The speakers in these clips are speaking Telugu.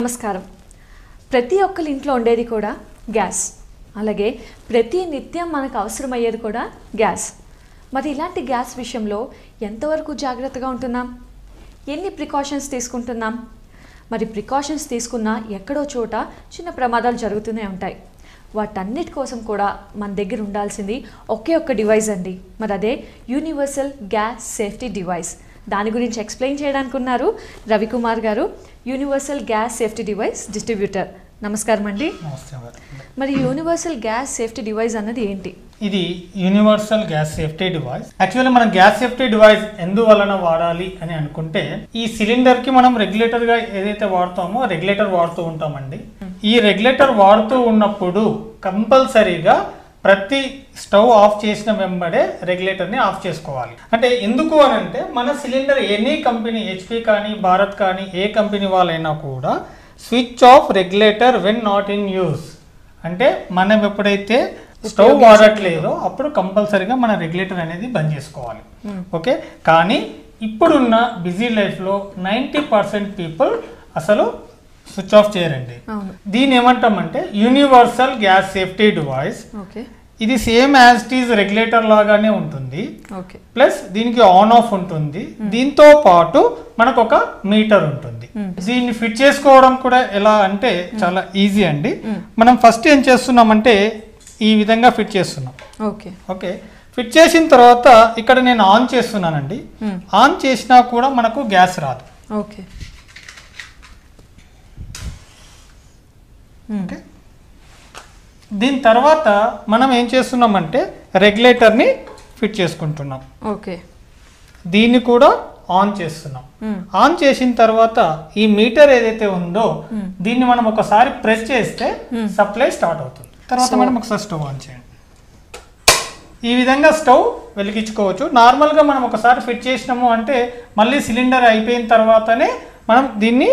నమస్కారం. ప్రతి ఒక్కరి ఇంట్లో ఉండేది కూడా గ్యాస్. అలాగే ప్రతి నిత్యం మనకు అవసరమయ్యేది కూడా గ్యాస్. మరి ఇలాంటి గ్యాస్ విషయంలో ఎంతవరకు జాగ్రత్తగా ఉంటున్నాం? ఎన్ని ప్రికాషన్స్ తీసుకుంటున్నాం? మరి ప్రికాషన్స్ తీసుకున్నా ఎక్కడో చోట చిన్న ప్రమాదాలు జరుగుతూనే ఉంటాయి. వాటన్నిటి కోసం కూడా మన దగ్గర ఉండాల్సింది ఒకే ఒక్క డివైస్ అండి. మరి అదే యూనివర్సల్ గ్యాస్ సేఫ్టీ డివైస్. దాని గురించి ఎక్స్ప్లెయిన్ చేయడానికి ఉన్నారు రవికుమార్ గారు, universal gas safety device distributor. నమస్కారం అండి. మరి యూనివర్సల్ గ్యాస్ సేఫ్టీ డివైస్ అన్నది ఏంటి? ఇది universal gas safety device. Actually మనం గ్యాస్ సేఫ్టీ డివైస్ ఎందువలన వాడాలి అని అనుకుంటే, ఈ సిలిండర్ కి మనం రెగ్యులేటర్ గా ఏదైతే వాడతామో రెగ్యులేటర్ వాడుతూ ఉంటామండి. ఈ రెగ్యులేటర్ వాడుతూ ఉన్నప్పుడు కంపల్సరీగా ప్రతి స్టవ్ ఆఫ్ చేసిన వెంబడే రెగ్యులేటర్ని ఆఫ్ చేసుకోవాలి. అంటే ఎందుకు అని అంటే, మన సిలిండర్ ఎనీ కంపెనీ, హెచ్పి కానీ భారత్ కానీ ఏ కంపెనీ వాళ్ళైనా కూడా switch off regulator when not in use అంటే మనం ఎప్పుడైతే స్టవ్ వాడట్లేదో అప్పుడు కంపల్సరీగా మన రెగ్యులేటర్ అనేది బంద్ చేసుకోవాలి. ఓకే, కానీ ఇప్పుడున్న బిజీ లైఫ్లో 90% పీపుల్ అసలు స్విచ్ ఆఫ్ చేయరండి. దీన్ని ఏమంటామంటే యూనివర్సల్ గ్యాస్ సేఫ్టీ డివైస్. ఇది same as it is regulator లాగానే ఉంటుంది, ప్లస్ దీనికి ఆన్ ఆఫ్ ఉంటుంది. దీంతో పాటు మనకు ఒక మీటర్ ఉంటుంది. దీన్ని ఫిట్ చేసుకోవడం కూడా ఎలా అంటే చాలా ఈజీ అండి. మనం ఫస్ట్ ఏం చేస్తున్నామంటే ఈ విధంగా ఫిట్ చేస్తున్నాం. ఓకే, ఫిట్ చేసిన తర్వాత ఇక్కడ నేను ఆన్ చేస్తున్నానండి. ఆన్ చేసినా కూడా మనకు గ్యాస్ రాదు. ఓకే, దీని తర్వాత మనం ఏం చేస్తున్నామంటే రెగ్యులేటర్ని ఫిట్ చేసుకుంటున్నాం. ఓకే, దీన్ని కూడా ఆన్ చేస్తున్నాం. ఆన్ చేసిన తర్వాత ఈ మీటర్ ఏదైతే ఉందో దీన్ని మనం ఒకసారి ప్రెస్ చేస్తే సప్లై స్టార్ట్ అవుతుంది. తర్వాత మనం ఒకసారి స్టవ్ ఆన్ చేయండి. ఈ విధంగా స్టవ్ వెలిగించుకోవచ్చు. నార్మల్గా మనం ఒకసారి ఫిట్ చేసినాము అంటే మళ్ళీ సిలిండర్ అయిపోయిన తర్వాతనే మనం దీన్ని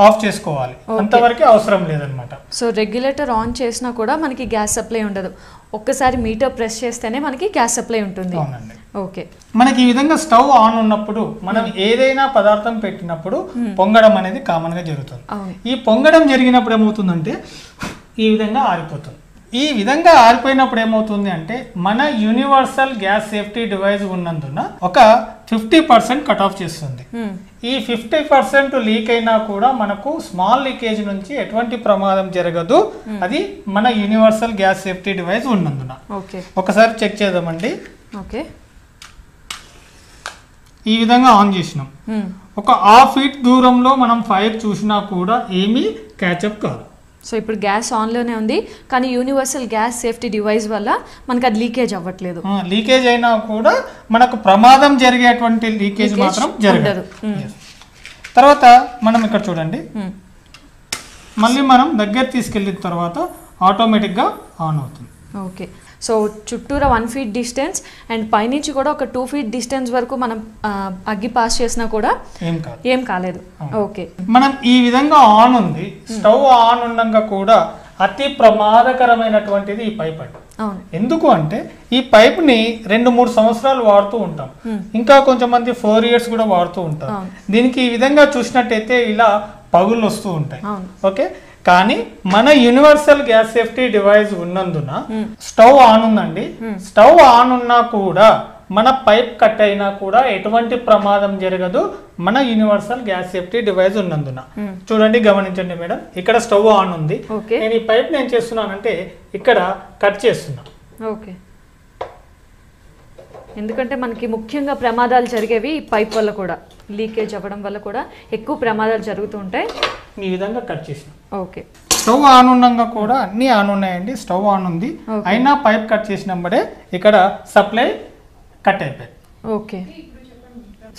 ఆఫ్ చేసుకోవాలి. అంతవరకు అవసరం లేదనమాట. సో రెగ్యులేటర్ ఆన్ చేసినా కూడా మనకి గ్యాస్ సప్లై ఉండదు. ఒక్కసారి మీటర్ ప్రెస్ చేస్తేనే మనకి గ్యాస్ సప్లై ఉంటుంది. అవునండి. ఓకే, మనకి ఈ విధంగా స్టవ్ ఆన్ ఉన్నప్పుడు మనం ఏదైనా పదార్థం పెట్టినప్పుడు పొంగడం అనేది కామన్ గా జరుగుతుంది. ఈ పొంగడం జరిగినప్పుడు ఏమవుతుందంటే ఈ విధంగా ఆరిపోతుంది. ఈ విధంగా ఆరిపోయినప్పుడు ఏమవుతుంది అంటే మన యూనివర్సల్ గ్యాస్ సేఫ్టీ డివైస్ ఉన్నందున ఒక 50% కట్ ఆఫ్ చేస్తుంది. ఈ 50% లీక్ అయినా కూడా మనకు స్మాల్ లీకేజ్ నుంచి ఎటువంటి ప్రమాదం జరగదు. అది మన యూనివర్సల్ గ్యాస్ సేఫ్టీ డివైస్ ఉన్నందున. ఒకసారి చెక్ చేద్దామండి. ఓకే, ఈ విధంగా ఆన్ చేసినాం. ఒక హాఫ్ ఫీట్ దూరంలో మనం ఫైర్ చూసినా కూడా ఏమీ క్యాచప్ కాదు. సో ఇప్పుడు గ్యాస్ ఆన్లోనే ఉంది, కానీ యూనివర్సల్ గ్యాస్ సేఫ్టీ డివైస్ వల్ల మనకు అది లీకేజ్ అవ్వట్లేదు. లీకేజ్ అయినా కూడా మనకు ప్రమాదం జరిగేటువంటి లీకేజ్ మాత్రం జరగదు. తర్వాత మనం ఇక్కడ చూడండి, మళ్ళీ మనం దగ్గర తీసుకెళ్ళిన తర్వాత ఆటోమేటిక్గా ఆన్ అవుతుంది. ఓకే, సో చుట్టూరా 1 feet డిస్టెన్స్ అండ్ పైనుంచి కూడా ఒక 2 feet డిస్టెన్స్ వరకు మనం అగ్గి పాస్ చేసినా కూడా ఏం కాలేదు. ఓకే, మనం ఈ విధంగా ఆన్ ఉంది. స్టవ్ ఆన్ ఉండగా కూడా అతి ప్రమాదకరమైనటువంటిది ఈ పైప్ అండి. ఎందుకు అంటే ఈ పైప్ ని 2-3 సంవత్సరాలు వాడుతూ ఉంటాం. ఇంకా కొంచెం మంది 4 years కూడా వాడుతూ ఉంటాం. దీనికి ఈ విధంగా చూసినట్టయితే ఇలా పగుళ్ళు వస్తూ ఉంటాయి. ఓకే, కానీ మన యూనివర్సల్ గ్యాస్ సేఫ్టీ డివైస్ ఉన్నందున స్టవ్ ఆన్ ఉందండి. స్టవ్ ఆన్ ఉన్నా కూడా మన పైప్ కట్ అయినా కూడా ఎటువంటి ప్రమాదం జరగదు మన యూనివర్సల్ గ్యాస్ సేఫ్టీ డివైస్ ఉన్నందున. చూడండి, గమనించండి మేడం, ఇక్కడ స్టవ్ ఆన్ ఉంది. నేను ఈ పైప్ నేను చేస్తున్నానంటే ఇక్కడ కట్ చేస్తున్నా. ఓకే, ఎందుకంటే మనకి ముఖ్యంగా ప్రమాదాలు జరిగేవి ఈ పైప్ వల్ల కూడా, లీకేజ్ అవ్వడం వల్ల కూడా ఎక్కువ ప్రమాదాలు జరుగుతూ ఉంటాయి. ఈ విధంగా కట్ చేసిన. ఓకే, స్టవ్ ఆన్ ఉండగా కూడా అన్ని ఆన్ ఉన్నాయండి. స్టవ్ ఆన్ ఉంది, అయినా పైప్ కట్ చేసినప్పుడే ఇక్కడ సప్లై కట్ అయిపోయింది. ఓకే,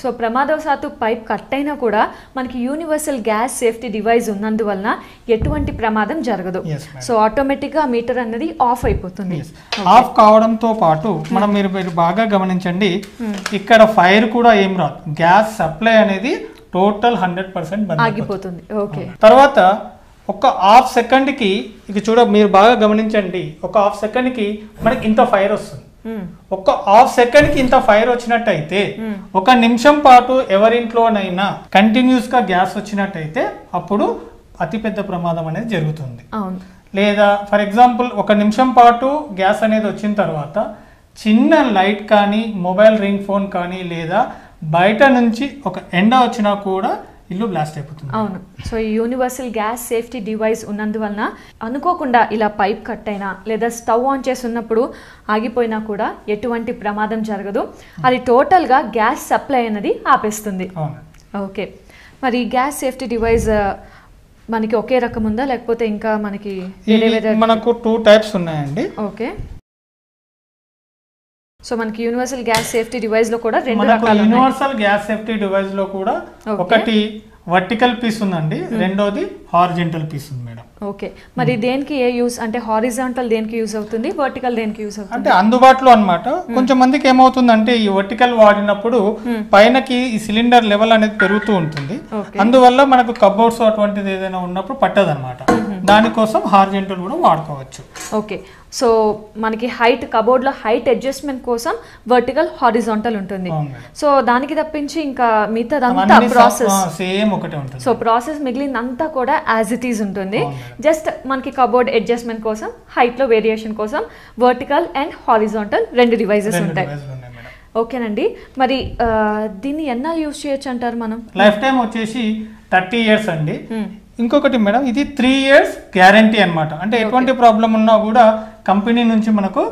సో ప్రమాదవశాత్తు పైప్ కట్ అయినా కూడా మనకి యూనివర్సల్ గ్యాస్ సేఫ్టీ డివైస్ ఉన్నందువలన ఎటువంటి ప్రమాదం జరగదు. సో ఆటోమేటిక్గా మీటర్ అనేది ఆఫ్ అయిపోతుంది. ఆఫ్ కావడంతో పాటు మనం మీరు బాగా గమనించండి, ఇక్కడ ఫైర్ కూడా ఏం రాదు. గ్యాస్ సప్లై అనేది టోటల్ 100% ఆగిపోతుంది. ఓకే, తర్వాత ఒక హాఫ్ సెకండ్కి ఇక మీరు బాగా గమనించండి, ఒక హాఫ్ సెకండ్కి మనకి ఇంత ఫైర్ వస్తుంది. ఒక హాఫ్ సెకండ్ కి ఇంత ఫైర్ వచ్చినట్టయితే ఒక నిమిషం పాటు ఎవరింట్లోనైనా కంటిన్యూస్ గా గ్యాస్ వచ్చినట్టయితే అప్పుడు అతిపెద్ద ప్రమాదం అనేది జరుగుతుంది. అవును. లేదా ఫర్ ఎగ్జాంపుల్ 1 నిమిషం పాటు గ్యాస్ అనేది వచ్చిన తర్వాత చిన్న లైట్ కానీ మొబైల్ రింగ్ ఫోన్ కానీ లేదా బయట నుంచి ఒక ఎండ వచ్చినా కూడా ఇల్లు బ్లాస్ట్ అయిపోతుంది. అవును. సో ఈ యూనివర్సల్ గ్యాస్ సేఫ్టీ డివైస్ ఉన్నందువలన అనుకోకుండా ఇలా పైప్ కట్ అయినా లేదా స్టవ్ ఆన్ చేసి ఉన్నప్పుడు ఆగిపోయినా కూడా ఎటువంటి ప్రమాదం జరగదు. అది టోటల్గా గ్యాస్ సప్లై అనేది ఆపేస్తుంది. ఓకే, మరి గ్యాస్ సేఫ్టీ డివైస్ మనకి ఒకే రకం ఉందా లేకపోతే ఇంకా మనకి మనకు 2 టైప్స్ ఉన్నాయండి. ఓకే, సో మనకి యూనివర్సల్ గ్యాస్ సేఫ్టీ డివైస్ లో కూడా 2 రకాలు. యూనివర్సల్ గ్యాస్ సేఫ్టీ డివైస్ లో కూడా ఒకటి వర్టికల్ పీస్ ఉందండి, రెండోది హారిజాంటల్ పీస్ ఉంది మేడం. ఓకే, మరి దేనికి ఏ యూస్ అంటే హారిజాంటల్ దేనికి యూస్ అవుతుంది, వర్టికల్ దేనికి యూస్ అవుతుంది? అంటే అందుబాటులో అన్నమాట. కొంచెం మందికి ఏమవుతుందంటే ఈ వర్టికల్ వాడినప్పుడు పైనకి ఈ సిలిండర్ లెవెల్ అనేది పెరుగుతూ ఉంటుంది, అందువల్ల మనకు కబోర్డ్స్ అటువంటిది ఏదైనా ఉన్నప్పుడు పట్టదు అనమాట. దానికోసం హారిజాంటల్ కూడా వాడుకోవచ్చు. ఓకే, సో మనకి హైట్ కబోర్డ్లో హైట్ అడ్జస్ట్మెంట్ కోసం వర్టికల్ హారిజాంటల్ ఉంటుంది. సో దానికి తప్పించి ఇంకా మిగతాదంతా ప్రాసెస్ సేమ్ ఒకటే ఉంటుంది. సో ప్రాసెస్ మిగిలినంతా కూడా యాజ్ ఇట్ ఈజ్ ఉంటుంది. జస్ట్ మనకి కబోర్డ్ అడ్జస్ట్మెంట్ కోసం హైట్ లో వేరియేషన్ కోసం వర్టికల్ అండ్ హారిజాంటల్ 2 డివైజెస్ ఉంటాయి. ఓకేనండి, మరి దీన్ని ఎన్నాళ్ళు యూజ్ చేయొచ్చు అంటారు మనం? లైఫ్ టైం వచ్చేసి 30 ఇయర్స్ అండి. ఇంకొకటి మేడం, ఇది 3 ఇయర్స్ గ్యారంటీ అనమాట. అంటే ఎటువంటి ప్రాబ్లం ఉన్నా కూడా కంపెనీ నుంచి మనకు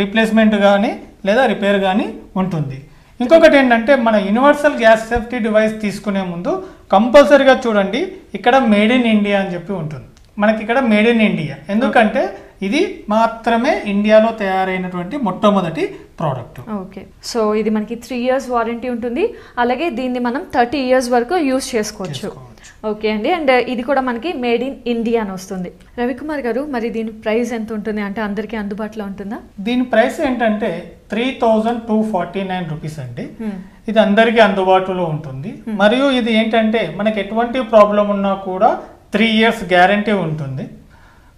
రీప్లేస్మెంట్ కానీ లేదా రిపేర్ కానీ ఉంటుంది. ఇంకొకటి ఏంటంటే మన యూనివర్సల్ గ్యాస్ సేఫ్టీ డివైస్ తీసుకునే ముందు కంపల్సరీగా చూడండి, ఇక్కడ మేడ్ ఇన్ ఇండియా అని చెప్పి ఉంటుంది. మనకి ఇక్కడ మేడ్ ఇన్ ఇండియా ఎందుకంటే ఇది మాత్రమే ఇండియాలో తయారైనటువంటి మొట్టమొదటి ప్రోడక్ట్. ఓకే, సో ఇది మనకి 3 ఇయర్స్ వారంటీ ఉంటుంది, అలాగే దీన్ని మనం 30 ఇయర్స్ వరకు యూజ్ చేసుకోవచ్చు. ఓకే అండి, అండ్ ఇది కూడా మనకి మేడ్ ఇన్ ఇండియా అని వస్తుంది. రవికుమార్ గారు, మరి దీని ప్రైస్ ఎంత ఉంటుంది, అంటే అందరికీ అందుబాటులో ఉంటుందా? దీని ప్రైస్ ఏంటంటే 3249 రూపీస్ అండి. ఇది అందరికీ అందుబాటులో ఉంటుంది. మరియు ఇది ఏంటంటే మనకి ఎటువంటి ప్రాబ్లం ఉన్నా కూడా 3 ఇయర్స్ గ్యారంటీ ఉంటుంది.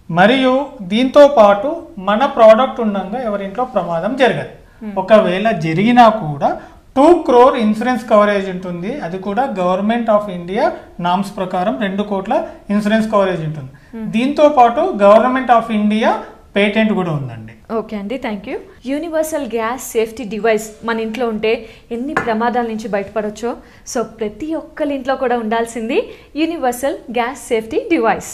మరియు దీంతో పాటు మన ప్రోడక్ట్ ఉండగా ఎవరింట్లో ప్రమాదం జరగదు. ఒకవేళ జరిగినా కూడా 2 crore ఇన్సూరెన్స్ కవరేజ్ ఉంటుంది. అది కూడా గవర్నమెంట్ ఆఫ్ ఇండియా నామ్స్ ప్రకారం 2 కోట్ల ఇన్సూరెన్స్ కవరేజ్ ఉంటుంది. దీంతో పాటు గవర్నమెంట్ ఆఫ్ ఇండియా పేటెంట్ కూడా ఉందండి. ఓకే అండి, thank you. Universal gas safety device మన ఇంట్లో ఉంటే ఎన్ని ప్రమాదాల నుంచి బయటపడొచ్చో, సో ప్రతి ఒక్కరి ఇంట్లో కూడా ఉండాల్సింది యూనివర్సల్ గ్యాస్ సేఫ్టీ డివైస్.